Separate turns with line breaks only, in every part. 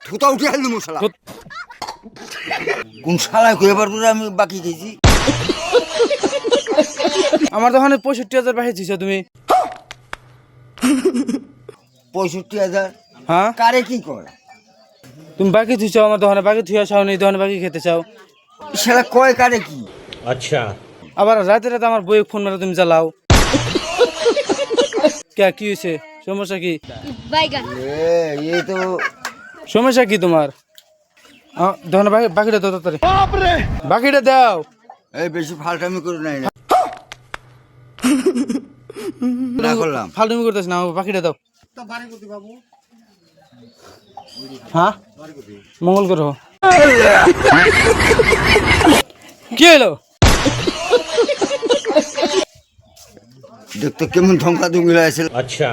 থুতা উঠে হারলি মশলা কোন শালায় কই এবার পুরো আমি বাকি খেয়েছি।
আমার দোকানে 65,000 পাঠিয়েছিস তুমি।
65,000
হ্যাঁ
কারে কি কর
তুমি বাকি থুইছ আমার দোকানে, বাকি থুয়া চাও নি দোকানে বাকি খেতে চাও।
শালা কয় কারে কি
अच्छा
আবার রাতে রাতে আমার বই ফোন মারে তুমি জ্বালাও। কে কি হয়েছে, সমস্যা কি?
বাইগান
এই তো
সমস্যা কি তোমার? দোকানে বাকিটা দাও তাড়াতাড়ি, বাকিটা দাও।
এই বেশি ফালটামি করে নাই না না করলাম
ফালতুমি করতেছ না, আমার বাকিটা দাও। হ্যাঁ মঙ্গল গ্রহ কি হলো?
দেখতো কেমন ধমকা ধমকি লাগছিল।
अच्छा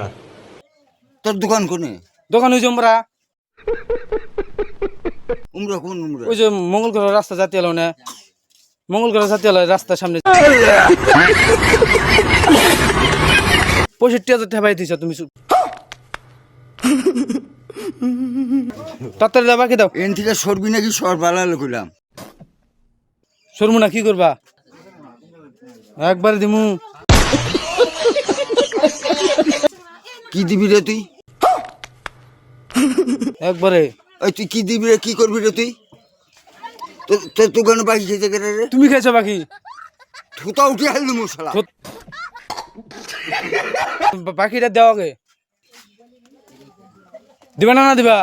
তোর দোকান কোনে?
দোকান হয়েছে আমরা
উমরা কোন উমরা?
ওই যে মঙ্গল গ্রহ রাস্তা জাতীয় এলো না, মঙ্গল গ্রহ জাতীয় এলো রাস্তার সামনে। 65,000 টাকা পাই দিছ তুমি। তাড়াতাড়ি দাও, বাকি দাও।
এন থেকে সরবি নাকি সর বালালো কইলাম।
সরমু না কি করবা? একবারে দিমু।
কি দিবি রে তুই?
একবারে
ওই তুই কি দিবি রে, কি করবি রে তুই? তোর দোকানে বাকি খেতে গেলে রে
তুমি খেয়েছো বাকি?
থুতা উঠে হারলি মশলা
বাকিটা দেওয়া গে, দিবা না না দিবা?